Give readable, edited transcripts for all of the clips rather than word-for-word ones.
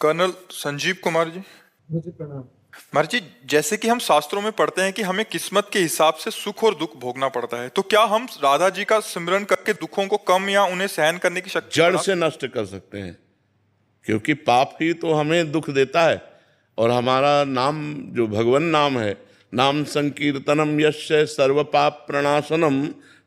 Colonel Sanjeev Kumar ji. मुझे प्रणाम। महाराज जी, जैसे कि हम शास्त्रों में पढ़ते हैं कि हमें किस्मत के हिसाब से सुख और दुख भोगना पड़ता है, तो क्या हम राधा जी का सिमरन करके दुखों को कम या उन्हें सहन करने की शक्ति जड़ बढ़ा से नष्ट कर सकते हैं, क्योंकि पाप ही तो हमें दुख देता है। और हमारा नाम जो भगवान नाम है, नाम संकीर्तनम यस्य सर्व पाप प्रणाशनम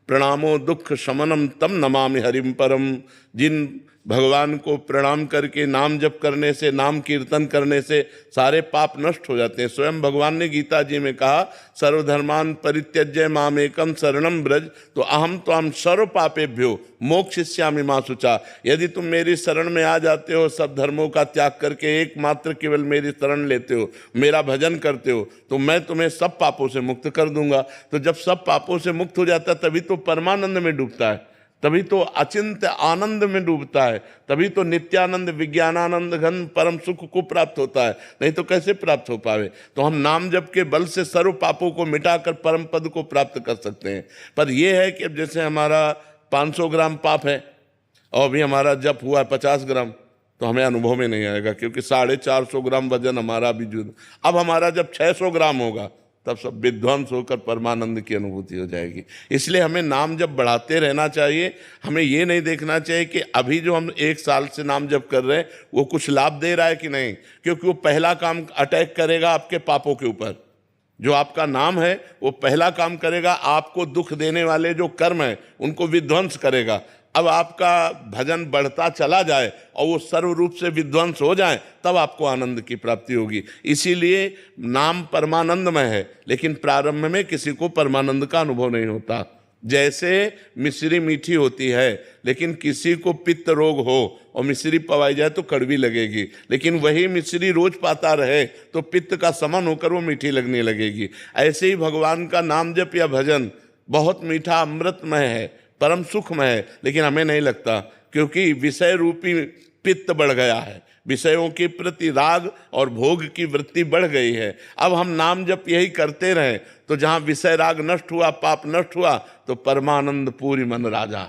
प्रणामो दुख शमनम तम नमामि हरिम परम। जिन भगवान को प्रणाम करके नाम जप करने से, नाम कीर्तन करने से सारे पाप नष्ट हो जाते हैं। स्वयं भगवान ने गीता जी में कहा, सर्वधर्मान परित्यज्य मामेकम शरणम ब्रज तो अहम त्वाम सर्व पापेभ्यो मोक्षयिष्यामि मा शुचा। यदि तुम मेरी शरण में आ जाते हो, सब धर्मों का त्याग करके एकमात्र केवल मेरी शरण लेते हो, मेरा भजन करते हो, तो मैं तुम्हें सब पापों से मुक्त कर दूंगा। तो जब सब पापों से मुक्त हो जाता है तभी तो परमानंद में डूबता है, तभी तो अचिंत्य आनंद में डूबता है, तभी तो नित्यानंद विज्ञानानंद घन परम सुख को प्राप्त होता है। नहीं तो कैसे प्राप्त हो पावे। तो हम नाम जप के बल से सर्व पापों को मिटाकर परम पद को प्राप्त कर सकते हैं। पर यह है कि अब जैसे हमारा 500 ग्राम पाप है और अभी हमारा जप हुआ है 50 ग्राम, तो हमें अनुभव में नहीं आएगा, क्योंकि 450 ग्राम वजन हमारा भी जुड़। अब हमारा जब 600 ग्राम होगा तब सब विध्वंस होकर परमानंद की अनुभूति हो जाएगी। इसलिए हमें नाम जप बढ़ाते रहना चाहिए। हमें ये नहीं देखना चाहिए कि अभी जो हम 1 साल से नाम जप कर रहे हैं वो कुछ लाभ दे रहा है कि नहीं, क्योंकि वो पहला काम अटैक करेगा आपके पापों के ऊपर। जो आपका नाम है वो पहला काम करेगा, आपको दुख देने वाले जो कर्म हैं उनको विध्वंस करेगा। अब आपका भजन बढ़ता चला जाए और वो सर्व रूप से विध्वंस हो जाए, तब आपको आनंद की प्राप्ति होगी। इसीलिए नाम परमानंदमय है, लेकिन प्रारंभ में किसी को परमानंद का अनुभव नहीं होता। जैसे मिश्री मीठी होती है, लेकिन किसी को पित्त रोग हो और मिश्री पवाई जाए तो कड़वी लगेगी, लेकिन वही मिश्री रोज पाता रहे तो पित्त का समन होकर वो मीठी लगने लगेगी। ऐसे ही भगवान का नाम जप या भजन बहुत मीठा अमृतमय है, परम सुखमय है, लेकिन हमें नहीं लगता, क्योंकि विषय रूपी पित्त बढ़ गया है, विषयों के प्रति राग और भोग की वृत्ति बढ़ गई है। अब हम नाम जप यही करते रहें तो जहाँ विषय राग नष्ट हुआ, पाप नष्ट हुआ, तो परमानंद पूरी मन राजा,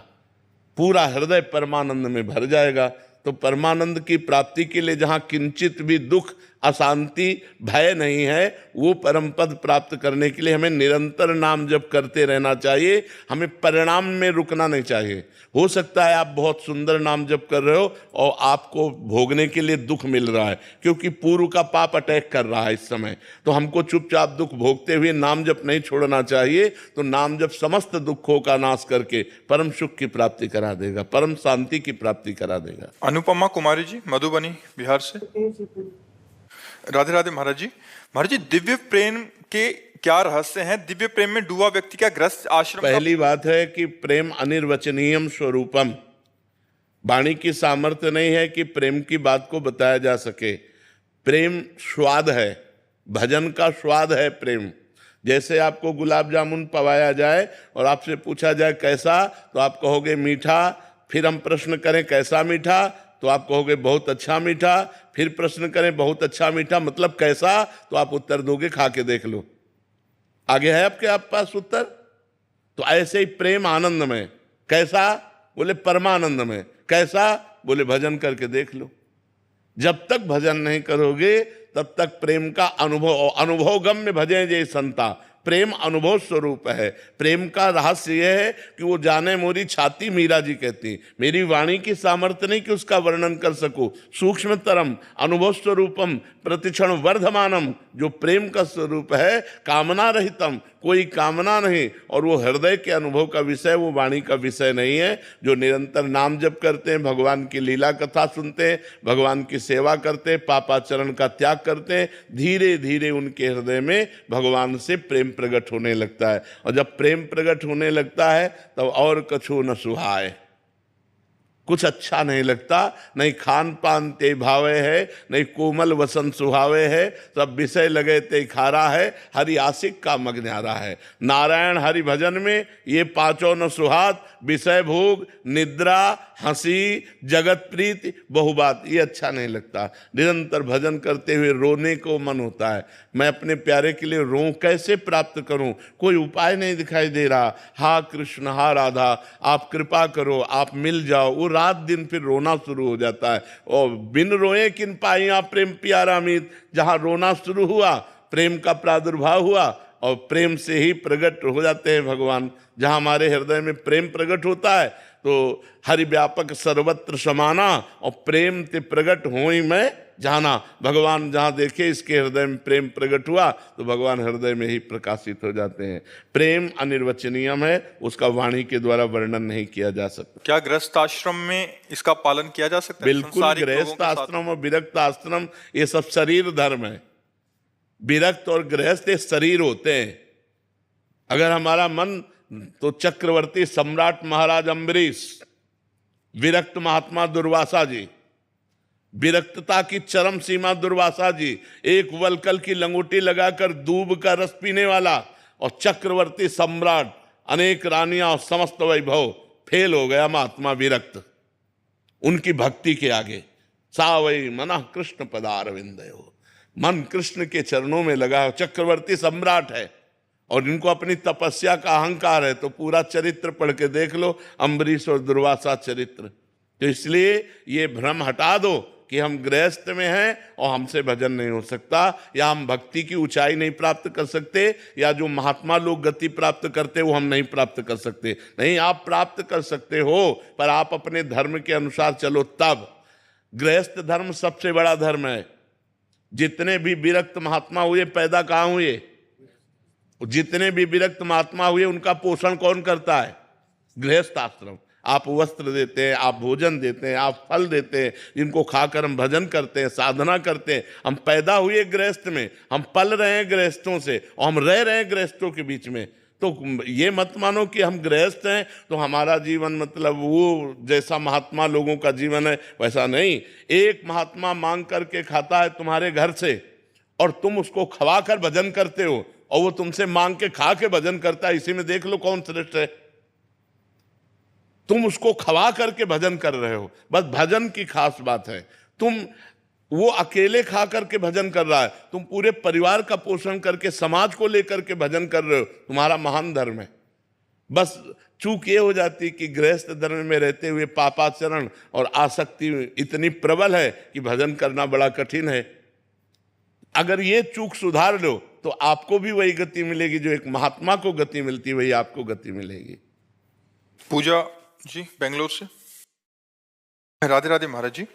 पूरा हृदय परमानंद में भर जाएगा। तो परमानंद की प्राप्ति के लिए जहाँ किंचित भी दुख, अशांति, भय नहीं है, वो परम पद प्राप्त करने के लिए हमें निरंतर नाम जप करते रहना चाहिए। हमें परिणाम में रुकना नहीं चाहिए। हो सकता है आप बहुत सुंदर नाम जप कर रहे हो और आपको भोगने के लिए दुख मिल रहा है, क्योंकि पूर्व का पाप अटैक कर रहा है इस समय। तो हमको चुपचाप दुख भोगते हुए नाम जप नहीं छोड़ना चाहिए। तो नाम जप समस्त दुखों का नाश करके परम सुख की प्राप्ति करा देगा, परम शांति की प्राप्ति करा देगा। अनुपमा कुमारी जी, मधुबनी, बिहार से। राधे राधे महाराज जी। महाराज जी, दिव्य प्रेम के क्या रहस्य हैं? दिव्य प्रेम में डूबा व्यक्ति क्या ग्रस्त आश्रम पहली बात है कि प्रेम अनिर्वचनीयम स्वरूपम। वाणी की सामर्थ्य नहीं है कि प्रेम की बात को बताया जा सके। प्रेम स्वाद है, भजन का स्वाद है प्रेम। जैसे आपको गुलाब जामुन पवाया जाए और आपसे पूछा जाए कैसा, तो आप कहोगे मीठा। फिर हम प्रश्न करें कैसा मीठा, तो आप कहोगे बहुत अच्छा मीठा। फिर प्रश्न करें बहुत अच्छा मीठा मतलब कैसा, तो आप उत्तर दोगे खा के देख लो। आगे है आपके पास उत्तर। तो ऐसे ही प्रेम आनंद में कैसा, बोले परमानंद में कैसा, बोले भजन करके देख लो। जब तक भजन नहीं करोगे तब तक प्रेम का अनुभव गम्य भजे जय संता। प्रेम अनुभव स्वरूप है। प्रेम का रहस्य यह है कि वो जाने मोरी छाती, मीरा जी कहती, मेरी वाणी की सामर्थ्य नहीं कि उसका वर्णन कर सकूं। सूक्ष्मतरम अनुभव स्वरूपम प्रतिक्षण वर्धमानम, जो प्रेम का स्वरूप है, कामना रहितम, कोई कामना नहीं, और वो हृदय के अनुभव का विषय, वो वाणी का विषय नहीं है। जो निरंतर नाम जप करते हैं, भगवान की लीला कथा सुनते हैं, भगवान की सेवा करते हैं, पापाचरण का त्याग करते हैं, धीरे धीरे उनके हृदय में भगवान से प्रेम प्रकट होने लगता है। और जब प्रेम प्रकट होने लगता है तब और कछु न सुहाए, कुछ अच्छा नहीं लगता। नहीं खान पान ते भावे है, नहीं कोमल वसन सुहावे है, सब विषय लगे ते खारा है, हरि आशिक का मग न्यारा है। नारायण हरि भजन में ये पांचों न सुहात, विषय भोग, निद्रा, हंसी, जगत प्रीति, बहुबात, ये अच्छा नहीं लगता। निरंतर भजन करते हुए रोने को मन होता है, मैं अपने प्यारे के लिए रो, कैसे प्राप्त करूं, कोई उपाय नहीं दिखाई दे रहा। हा कृष्ण, हा राधा, आप कृपा करो, आप मिल जाओ। वो रात दिन फिर रोना शुरू हो जाता है। और बिन रोए किन पाइया प्रेम प्यारा मीत, जहाँ रोना शुरू हुआ प्रेम का प्रादुर्भाव हुआ और प्रेम से ही प्रकट हो जाते हैं भगवान। जहाँ हमारे हृदय में प्रेम प्रकट होता है तो हरि व्यापक सर्वत्र समाना और प्रेम ते प्रकट हो ही मैं जाना। भगवान जहाँ देखे इसके हृदय में प्रेम प्रकट हुआ तो भगवान हृदय में ही प्रकाशित हो जाते हैं। प्रेम अनिर्वचनीय है, उसका वाणी के द्वारा वर्णन नहीं किया जा सकता। क्या गृहस्थ आश्रम में इसका पालन किया जा सकता है? बिल्कुल, संसारिक लोगों गृहस्थ के साथ? आश्रम और विरक्त आश्रम ये सब शरीर धर्म है। विरक्त और गृहस्थ ये शरीर होते हैं। अगर हमारा मन तो चक्रवर्ती सम्राट महाराज अम्बरीश, विरक्त महात्मा दुर्वासा जी, विरक्तता की चरम सीमा दुर्वासा जी, एक वलकल की लंगोटी लगाकर दूब का रस पीने वाला, और चक्रवर्ती सम्राट, अनेक रानियां और समस्त वैभव, फेल हो गया महात्मा विरक्त उनकी भक्ति के आगे। सावई मनः कृष्ण पदारविंदयो, मन कृष्ण के चरणों में लगा। चक्रवर्ती सम्राट है और इनको अपनी तपस्या का अहंकार है। तो पूरा चरित्र पढ़ के देख लो, अम्बरीश और दुर्वासा चरित्र। तो इसलिए ये भ्रम हटा दो कि हम गृहस्थ में हैं और हमसे भजन नहीं हो सकता, या हम भक्ति की ऊंचाई नहीं प्राप्त कर सकते, या जो महात्मा लोग गति प्राप्त करते वो हम नहीं प्राप्त कर सकते। नहीं, आप प्राप्त कर सकते हो, पर आप अपने धर्म के अनुसार चलो तब। गृहस्थ धर्म सबसे बड़ा धर्म है। जितने भी विरक्त महात्मा हुए पैदा कहाँ हुए? जितने भी विरक्त महात्मा हुए उनका पोषण कौन करता है? गृहस्थ आश्रम। आप वस्त्र देते हैं, आप भोजन देते हैं, आप फल देते हैं, जिनको खाकर हम भजन करते हैं, साधना करते हैं। हम पैदा हुए गृहस्थ में, हम पल रहे हैं गृहस्थों से और हम रह रहे हैं गृहस्थों के बीच में। तो ये मत मानो कि हम गृहस्थ हैं तो हमारा जीवन मतलब वो जैसा महात्मा लोगों का जीवन है वैसा नहीं। एक महात्मा मांग करके खाता है तुम्हारे घर से और तुम उसको खवा कर भजन करते हो, और वो तुमसे मांग के खा के भजन करता है। इसी में देख लो कौन श्रेष्ठ है। तुम उसको खवा करके भजन कर रहे हो, बस भजन की खास बात है। वो अकेले खा करके भजन कर रहा है, तुम पूरे परिवार का पोषण करके समाज को लेकर के भजन कर रहे हो, तुम्हारा महान धर्म है। बस चूक ये हो जाती कि गृहस्थ धर्म में रहते हुए पापाचरण और आसक्ति इतनी प्रबल है कि भजन करना बड़ा कठिन है। अगर ये चूक सुधार लो तो आपको भी वही गति मिलेगी जो एक महात्मा को गति मिलती, वही आपको गति मिलेगी। पूजा जी बेंगलोर से। राधे राधे महाराज जी।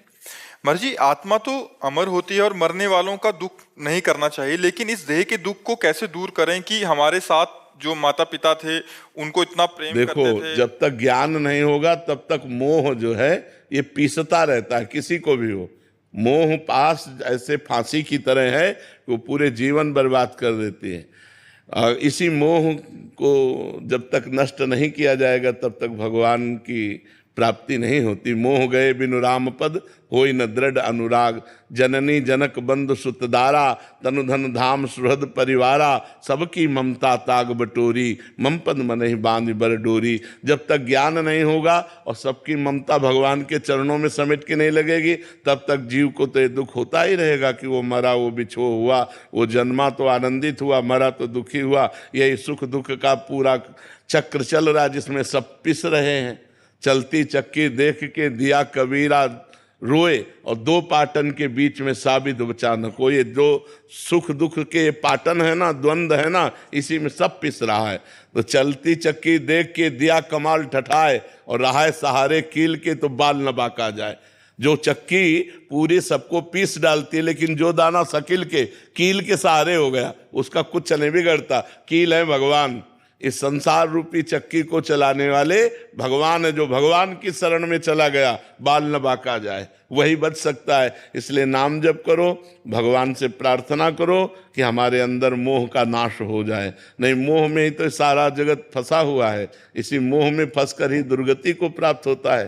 महाराज जी, आत्मा तो अमर होती है और मरने वालों का दुख नहीं करना चाहिए, लेकिन इस देह के दुख को कैसे दूर करें कि हमारे साथ जो माता पिता थे उनको इतना प्रेम करते थे। देखो, जब तक ज्ञान नहीं होगा तब तक मोह जो है ये पीसता रहता है, किसी को भी हो। मोह पास ऐसे फांसी की तरह है कि वो पूरे जीवन बर्बाद कर देती है। इसी मोह को जब तक नष्ट नहीं किया जाएगा तब तक भगवान की प्राप्ति नहीं होती। मोह गए बिनु राम पद होई न दृढ़ अनुराग, जननी जनक बंधु सुतदारा तनु धन धाम सुहृद परिवारा, सबकी ममता ताग बटोरी मम पद मनहि बांध बर डोरी। जब तक ज्ञान नहीं होगा और सबकी ममता भगवान के चरणों में समेट के नहीं लगेगी तब तक जीव को तो ये दुख होता ही रहेगा कि वो मरा, वो बिछो हुआ, वो जन्मा तो आनंदित हुआ, मरा तो दुखी हुआ। यही सुख दुख का पूरा चक्र चल रहा है जिसमें सब पिस रहे हैं। चलती चक्की देख के दिया कबीरा रोए और दो पाटन के बीच में साबित बचा न कोई। जो सुख दुख के पाटन है ना, द्वंद्व है ना, इसी में सब पिस रहा है। तो चलती चक्की देख के दिया कमाल ठठाए और रहा है सहारे कील के तो बाल न बाका जाए। जो चक्की पूरी सबको पीस डालती है लेकिन जो दाना सकिल के कील के सहारे हो गया उसका कुछ नहीं बिगड़ता। कील है भगवान। इस संसार रूपी चक्की को चलाने वाले भगवान है। जो भगवान की शरण में चला गया बाल न बाका जाए, वही बच सकता है। इसलिए नाम जप करो, भगवान से प्रार्थना करो कि हमारे अंदर मोह का नाश हो जाए। नहीं, मोह में ही तो सारा जगत फंसा हुआ है। इसी मोह में फंसकर ही दुर्गति को प्राप्त होता है।